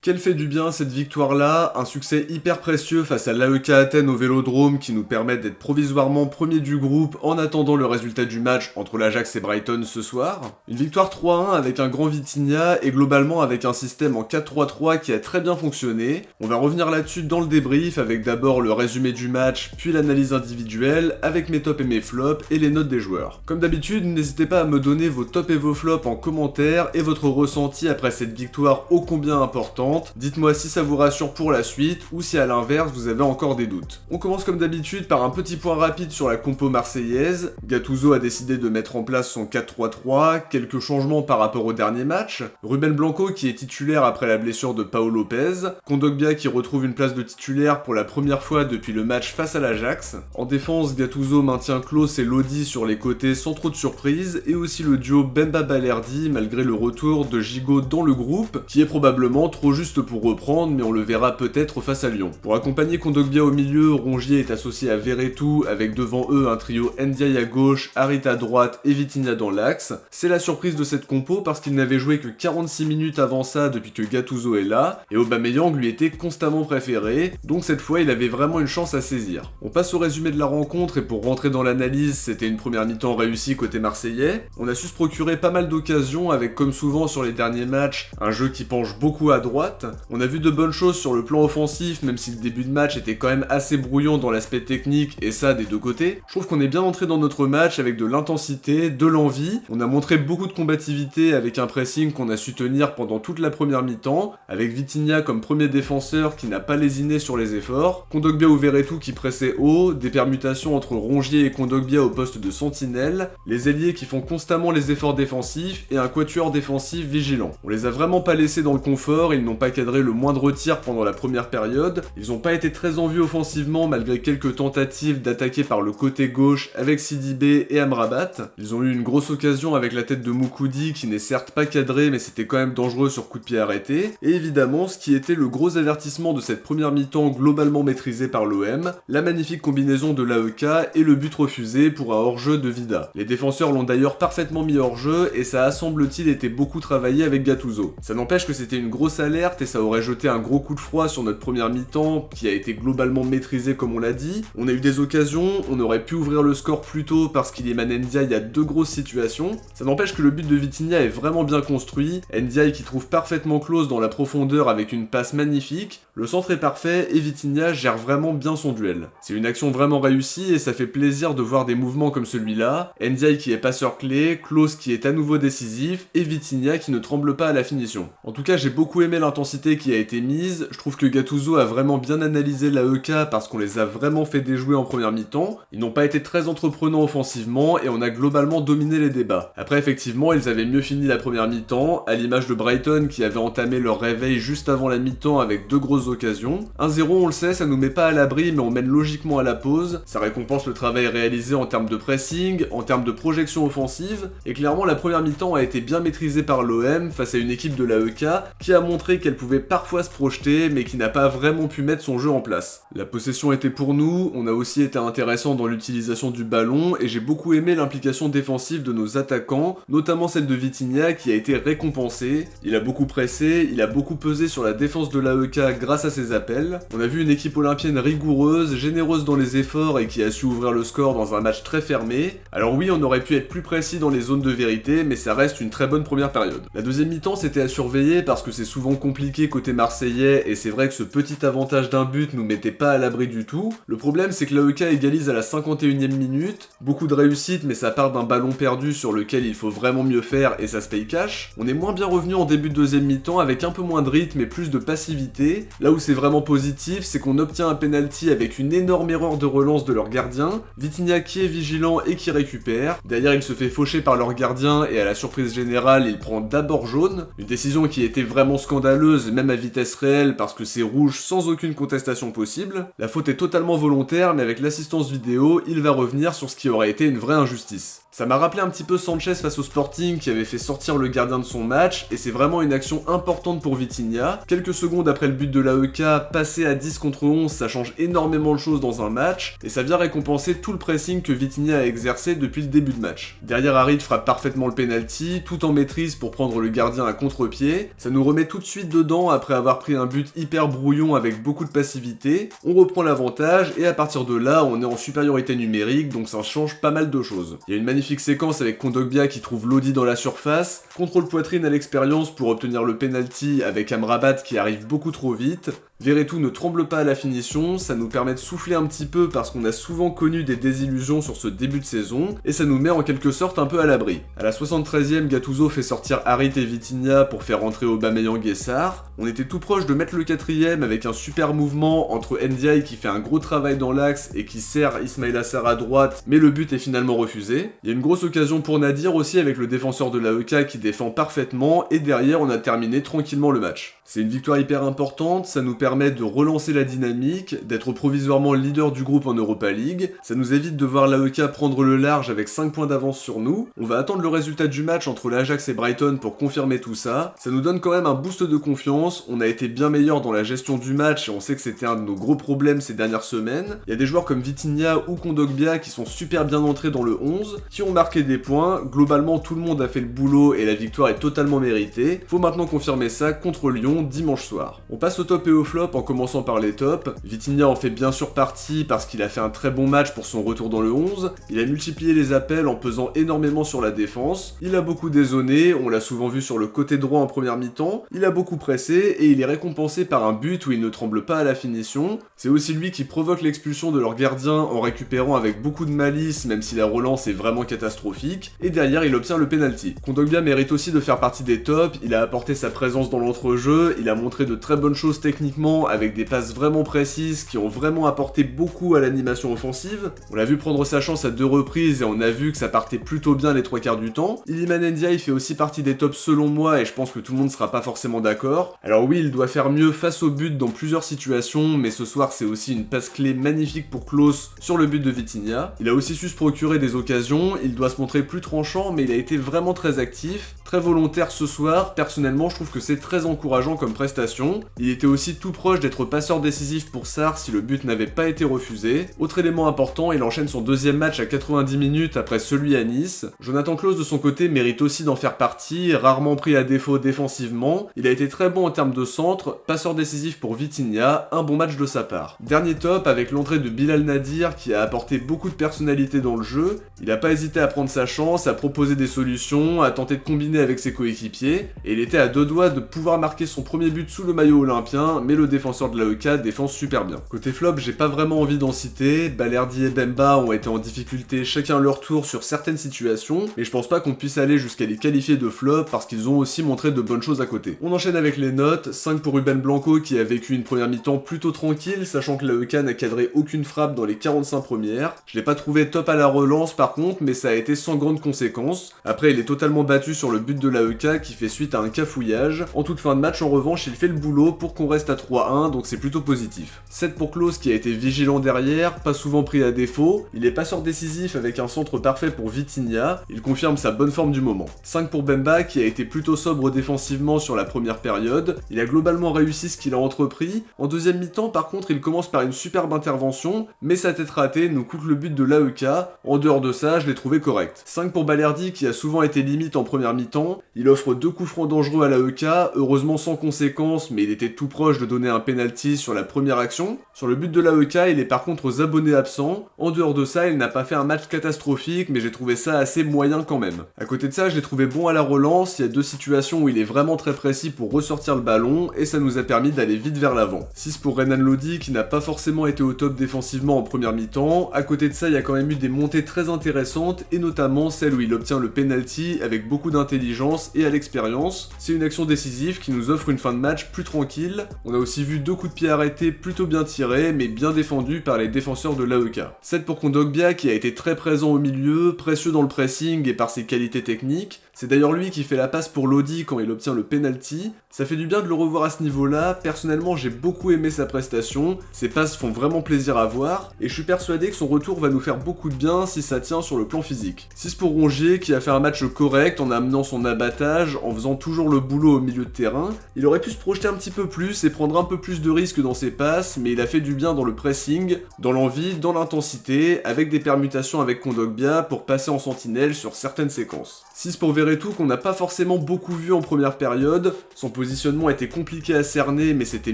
Quel fait du bien cette victoire-là, un succès hyper précieux face à l'AEK Athènes au Vélodrome qui nous permet d'être provisoirement premier du groupe en attendant le résultat du match entre l'Ajax et Brighton ce soir. Une victoire 3-1 avec un grand Vitinha et globalement avec un système en 4-3-3 qui a très bien fonctionné. On va revenir là-dessus dans le débrief avec d'abord le résumé du match, puis l'analyse individuelle avec mes tops et mes flops et les notes des joueurs. Comme d'habitude, n'hésitez pas à me donner vos tops et vos flops en commentaire et votre ressenti après cette victoire ô combien importante. Dites-moi si ça vous rassure pour la suite ou si à l'inverse vous avez encore des doutes. On commence comme d'habitude par un petit point rapide sur la compo marseillaise. Gattuso a décidé de mettre en place son 4-3-3, quelques changements par rapport au dernier match. Ruben Blanco qui est titulaire après la blessure de Pau Lopez. Kondogbia qui retrouve une place de titulaire pour la première fois depuis le match face à l'Ajax. En défense, Gattuso maintient Klose et Lodi sur les côtés sans trop de surprise et aussi le duo Bemba-Balerdi malgré le retour de Gigot dans le groupe qui est probablement trop juste pour reprendre, mais on le verra peut-être face à Lyon. Pour accompagner Kondogbia au milieu, Rongier est associé à Verretou, avec devant eux un trio Ndiaye à gauche, Harit à droite et Vitinha dans l'axe. C'est la surprise de cette compo parce qu'il n'avait joué que 46 minutes avant ça depuis que Gattuso est là, et Aubameyang lui était constamment préféré, donc cette fois il avait vraiment une chance à saisir. On passe au résumé de la rencontre, et pour rentrer dans l'analyse, c'était une première mi-temps réussie côté marseillais. On a su se procurer pas mal d'occasions, avec comme souvent sur les derniers matchs, un jeu qui penche beaucoup à droite. On a vu de bonnes choses sur le plan offensif, même si le début de match était quand même assez brouillon dans l'aspect technique, et ça des deux côtés. Je trouve qu'on est bien entré dans notre match avec de l'intensité, de l'envie. On a montré beaucoup de combativité avec un pressing qu'on a su tenir pendant toute la première mi-temps, avec Vitinha comme premier défenseur qui n'a pas lésiné sur les efforts, Kondogbia ou Verretou qui pressait haut, des permutations entre Rongier et Kondogbia au poste de sentinelle, les ailiers qui font constamment les efforts défensifs et un quatuor défensif vigilant. On les a vraiment pas laissés dans le confort, ils n'ont pas cadré le moindre tir pendant la première période, ils n'ont pas été très en vue offensivement malgré quelques tentatives d'attaquer par le côté gauche avec Sidibé et Amrabat. Ils ont eu une grosse occasion avec la tête de Moukoudi qui n'est certes pas cadré mais c'était quand même dangereux sur coup de pied arrêté, et évidemment ce qui était le gros avertissement de cette première mi-temps globalement maîtrisée par l'OM, la magnifique combinaison de l'AEK et le but refusé pour un hors-jeu de Vida. Les défenseurs l'ont d'ailleurs parfaitement mis hors-jeu et ça a semble-t-il été beaucoup travaillé avec Gattuso. Ça n'empêche que c'était une grosse alerte et ça aurait jeté un gros coup de froid sur notre première mi-temps qui a été globalement maîtrisée comme on l'a dit. On a eu des occasions, on aurait pu ouvrir le score plus tôt parce qu'Iliman Ndiaye a deux grosses situations. Ça n'empêche que le but de Vitinha est vraiment bien construit, Ndiaye qui trouve parfaitement Klose dans la profondeur avec une passe magnifique, le centre est parfait et Vitinha gère vraiment bien son duel. C'est une action vraiment réussie et ça fait plaisir de voir des mouvements comme celui-là, Ndiaye qui est passeur clé, Klose qui est à nouveau décisif et Vitinha qui ne tremble pas à la finition. En tout cas j'ai beaucoup aimé l'intensité qui a été mise, je trouve que Gattuso a vraiment bien analysé l'AEK parce qu'on les a vraiment fait déjouer en première mi-temps, ils n'ont pas été très entreprenants offensivement et on a globalement dominé les débats. Après effectivement ils avaient mieux fini la première mi-temps, à l'image de Brighton qui avait entamé leur réveil juste avant la mi-temps avec deux grosses occasions. 1-0 on le sait, ça nous met pas à l'abri mais on mène logiquement à la pause, ça récompense le travail réalisé en termes de pressing, en termes de projection offensive, et clairement la première mi-temps a été bien maîtrisée par l'OM face à une équipe de l'AEK qui a montré qu'elle pouvait parfois se projeter mais qui n'a pas vraiment pu mettre son jeu en place. La possession était pour nous, on a aussi été intéressant dans l'utilisation du ballon et j'ai beaucoup aimé l'implication défensive de nos attaquants, notamment celle de Vitinha qui a été récompensée. Il a beaucoup pressé, il a beaucoup pesé sur la défense de l'AEK grâce à ses appels. On a vu une équipe olympienne rigoureuse, généreuse dans les efforts et qui a su ouvrir le score dans un match très fermé. Alors oui, on aurait pu être plus précis dans les zones de vérité, mais ça reste une très bonne première période. La deuxième mi-temps c'était à surveiller parce que c'est souvent compliqué côté marseillais et c'est vrai que ce petit avantage d'un but nous mettait pas à l'abri du tout. Le problème c'est que l'AEK égalise à la 51e minute, beaucoup de réussite mais ça part d'un ballon perdu sur lequel il faut vraiment mieux faire et ça se paye cash. On est moins bien revenu en début de deuxième mi-temps avec un peu moins de rythme et plus de passivité. Là où c'est vraiment positif c'est qu'on obtient un penalty avec une énorme erreur de relance de leur gardien, Vitinha qui est vigilant et qui récupère. Derrière il se fait faucher par leur gardien et à la surprise générale il prend d'abord jaune, une décision qui était vraiment scandaleuse même à vitesse réelle parce que c'est rouge sans aucune contestation possible. La faute est totalement volontaire mais avec l'assistance vidéo il va revenir sur ce qui aurait été une vraie injustice. Ça m'a rappelé un petit peu Sanchez face au Sporting qui avait fait sortir le gardien de son match, et c'est vraiment une action importante pour Vitinha. Quelques secondes après le but de l'AEK, passer à 10 contre 11, ça change énormément de choses dans un match, et ça vient récompenser tout le pressing que Vitinha a exercé depuis le début de match. Derrière, Harit frappe parfaitement le penalty, tout en maîtrise pour prendre le gardien à contre-pied. Ça nous remet tout de suite dedans après avoir pris un but hyper brouillon avec beaucoup de passivité. On reprend l'avantage, et à partir de là, on est en supériorité numérique, donc ça change pas mal de choses. Il y a une magnifique séquence avec Kondogbia qui trouve Lodi dans la surface, contrôle poitrine à l'expérience pour obtenir le penalty avec Amrabat qui arrive beaucoup trop vite. Verretou ne tremble pas à la finition, ça nous permet de souffler un petit peu parce qu'on a souvent connu des désillusions sur ce début de saison, et ça nous met en quelque sorte un peu à l'abri. À la 73e, Gattuso fait sortir Harit et Vitinha pour faire rentrer Aubameyang et Sarr. On était tout proche de mettre le 4ème avec un super mouvement entre Ndiaye qui fait un gros travail dans l'axe et qui sert Ismaïla Sarr à droite, mais le but est finalement refusé. Il y a une grosse occasion pour Nadir aussi avec le défenseur de l'AEK qui défend parfaitement, et derrière on a terminé tranquillement le match. C'est une victoire hyper importante, ça nous permet de relancer la dynamique, d'être provisoirement leader du groupe en Europa League, ça nous évite de voir l'AEK prendre le large avec 5 points d'avance sur nous, on va attendre le résultat du match entre l'Ajax et Brighton pour confirmer tout ça, ça nous donne quand même un boost de confiance, on a été bien meilleur dans la gestion du match et on sait que c'était un de nos gros problèmes ces dernières semaines. Il y a des joueurs comme Vitinha ou Kondogbia qui sont super bien entrés dans le 11, qui ont marqué des points, globalement tout le monde a fait le boulot et la victoire est totalement méritée, faut maintenant confirmer ça contre Lyon dimanche soir. On passe au top et au flop en commençant par les tops. Vitinha en fait bien sûr partie parce qu'il a fait un très bon match pour son retour dans le 11, il a multiplié les appels en pesant énormément sur la défense, il a beaucoup dézonné, on l'a souvent vu sur le côté droit en première mi-temps, il a beaucoup pressé et il est récompensé par un but où il ne tremble pas à la finition. C'est aussi lui qui provoque l'expulsion de leur gardien en récupérant avec beaucoup de malice même si la relance est vraiment catastrophique, et derrière il obtient le penalty. Kondogbia mérite aussi de faire partie des tops, il a apporté sa présence dans l'entrejeu, il a montré de très bonnes choses techniquement avec des passes vraiment précises qui ont vraiment apporté beaucoup à l'animation offensive. On l'a vu prendre sa chance à 2 reprises et on a vu que ça partait plutôt bien les 3 quarts du temps. Iliman Ndiaye fait aussi partie des tops selon moi et je pense que tout le monde sera pas forcément d'accord. Alors oui, il doit faire mieux face au but dans plusieurs situations, mais ce soir c'est aussi une passe clé magnifique pour Klose sur le but de Vitinha. Il a aussi su se procurer des occasions, il doit se montrer plus tranchant mais il a été vraiment très actif, très volontaire ce soir. Personnellement je trouve que c'est très encourageant comme prestation. Il était aussi tout proche d'être passeur décisif pour Sarr si le but n'avait pas été refusé. Autre élément important, il enchaîne son 2e match à 90 minutes après celui à Nice. Jonathan Klose de son côté mérite aussi d'en faire partie, rarement pris à défaut défensivement. Il a été très bon en termes de centre, passeur décisif pour Vitinha, un bon match de sa part. Dernier top avec l'entrée de Bilal Nadir qui a apporté beaucoup de personnalité dans le jeu. Il n'a pas hésité à prendre sa chance, à proposer des solutions, à tenter de combiner avec ses coéquipiers, et il était à 2 doigts de pouvoir marquer son premier but sous le maillot olympien, mais le défenseur de l'AEK défend super bien. Côté flop, j'ai pas vraiment envie d'en citer, Balerdi et Bemba ont été en difficulté chacun à leur tour sur certaines situations, mais je pense pas qu'on puisse aller jusqu'à les qualifier de flop parce qu'ils ont aussi montré de bonnes choses à côté. On enchaîne avec les notes, 5 pour Ruben Blanco qui a vécu une première mi-temps plutôt tranquille, sachant que l'AEK n'a cadré aucune frappe dans les 45 premières. Je l'ai pas trouvé top à la relance par contre, mais ça a été sans grande conséquence. Après, il est totalement battu sur le but de l'AEK qui fait suite à un cafouillage. En toute fin de match, en revanche, il fait le boulot pour qu'on reste à 3-1, donc c'est plutôt positif. 7 pour Klose qui a été vigilant derrière, pas souvent pris à défaut, il est passeur décisif avec un centre parfait pour Vitinha, il confirme sa bonne forme du moment. 5 pour Bemba qui a été plutôt sobre défensivement sur la première période, il a globalement réussi ce qu'il a entrepris. En deuxième mi-temps par contre il commence par une superbe intervention, mais sa tête ratée nous coûte le but de l'AEK, en dehors de ça je l'ai trouvé correct. 5 pour Balerdi qui a souvent été limite en première mi-temps, il offre 2 coups francs dangereux à l'AEK, heureusement sans conséquence mais il était tout proche de donner un penalty sur la première action. Sur le but de l'AEK il est par contre aux abonnés absents, en dehors de ça il n'a pas fait un match catastrophique mais j'ai trouvé ça assez moyen quand même. À côté de ça je l'ai trouvé bon à la relance, il y a 2 situations où il est vraiment très précis pour ressortir le ballon et ça nous a permis d'aller vite vers l'avant. 6 pour Renan Lodi qui n'a pas forcément été au top défensivement en première mi-temps, à côté de ça il y a quand même eu des montées très intéressantes et notamment celle où il obtient le penalty avec beaucoup d'intelligence et à l'expérience. C'est une action décisive qui nous offre une fin de match plus tranquille. On a aussi vu 2 coups de pied arrêtés plutôt bien tirés mais bien défendus par les défenseurs de l'AEK. 7 pour Kondogbia qui a été très présent au milieu, précieux dans le pressing et par ses qualités techniques. C'est d'ailleurs lui qui fait la passe pour Lodi quand il obtient le penalty. Ça fait du bien de le revoir à ce niveau-là, personnellement j'ai beaucoup aimé sa prestation, ses passes font vraiment plaisir à voir, et je suis persuadé que son retour va nous faire beaucoup de bien si ça tient sur le plan physique. 6 pour Rongier qui a fait un match correct en amenant son abattage, en faisant toujours le boulot au milieu de terrain. Il aurait pu se projeter un petit peu plus et prendre un peu plus de risques dans ses passes, mais il a fait du bien dans le pressing, dans l'envie, dans l'intensité, avec des permutations avec Kondogbia pour passer en sentinelle sur certaines séquences. 6 pour Verretou qu'on n'a pas forcément beaucoup vu en première période, son positionnement était compliqué à cerner mais c'était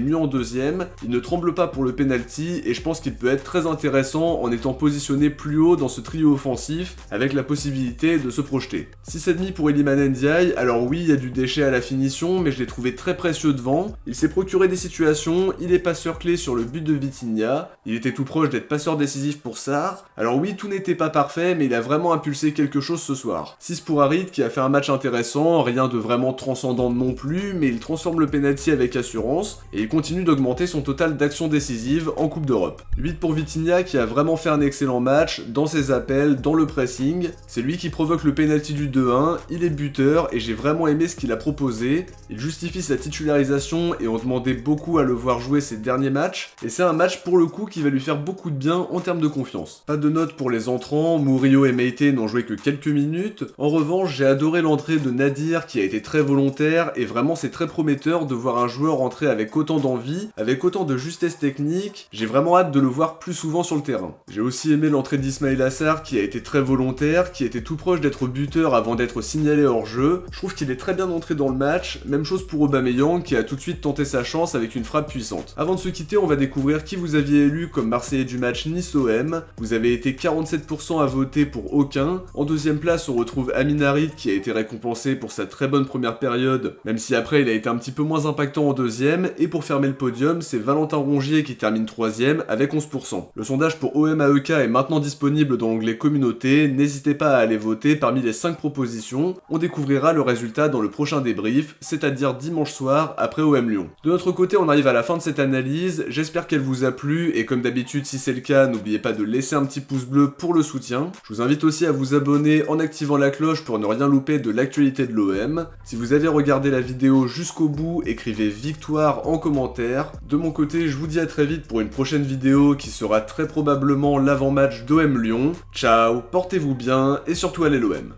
mieux en deuxième, il ne tremble pas pour le penalty et je pense qu'il peut être très intéressant en étant positionné plus haut dans ce trio offensif avec la possibilité de se projeter. 6,5 pour Iliman Ndiaye, alors oui il y a du déchet à la finition mais je l'ai trouvé très précieux devant, il s'est procuré des situations, il est passeur clé sur le but de Vitinha, il était tout proche d'être passeur décisif pour Sarr, alors oui tout n'était pas parfait mais il a vraiment impulsé quelque chose ce soir. 6 pour Harit qui a fait un match intéressant, rien de vraiment transcendant non plus, mais il transforme le penalty avec assurance, et il continue d'augmenter son total d'actions décisives en Coupe d'Europe. 8 pour Vitinha qui a vraiment fait un excellent match, dans ses appels, dans le pressing, c'est lui qui provoque le penalty du 2-1, il est buteur, et j'ai vraiment aimé ce qu'il a proposé, il justifie sa titularisation, et on demandait beaucoup à le voir jouer ses derniers matchs, et c'est un match pour le coup qui va lui faire beaucoup de bien en termes de confiance. Pas de notes pour les entrants, Murillo et Meite n'ont joué que quelques minutes, en revanche j'ai adoré l'entrée de Nadir qui a été très volontaire et vraiment c'est très prometteur de voir un joueur entrer avec autant d'envie, avec autant de justesse technique, j'ai vraiment hâte de le voir plus souvent sur le terrain. J'ai aussi aimé l'entrée d'Ismail Assar qui a été très volontaire, qui était tout proche d'être buteur avant d'être signalé hors jeu, je trouve qu'il est très bien entré dans le match, même chose pour Aubameyang qui a tout de suite tenté sa chance avec une frappe puissante. Avant de se quitter on va découvrir qui vous aviez élu comme Marseillais du match Nice-OM, vous avez été 47% à voter pour aucun, en deuxième place on retrouve Amin Harit qui a été récompensé pour sa très bonne première période, même si après il a été un petit peu moins impactant en deuxième, et pour fermer le podium, c'est Valentin Rongier qui termine 3ème avec 11%. Le sondage pour OM AEK est maintenant disponible dans l'onglet communauté, n'hésitez pas à aller voter parmi les 5 propositions, on découvrira le résultat dans le prochain débrief, c'est-à-dire dimanche soir après OM Lyon. De notre côté, on arrive à la fin de cette analyse, j'espère qu'elle vous a plu, et comme d'habitude si c'est le cas, n'oubliez pas de laisser un petit pouce bleu pour le soutien. Je vous invite aussi à vous abonner en activant la cloche pour ne rien louper de l'actualité de l'OM. Si vous avez regardé la vidéo jusqu'au bout, écrivez victoire en commentaire. De mon côté, je vous dis à très vite pour une prochaine vidéo qui sera très probablement l'avant-match d'OM Lyon. Ciao, portez-vous bien et surtout allez l'OM.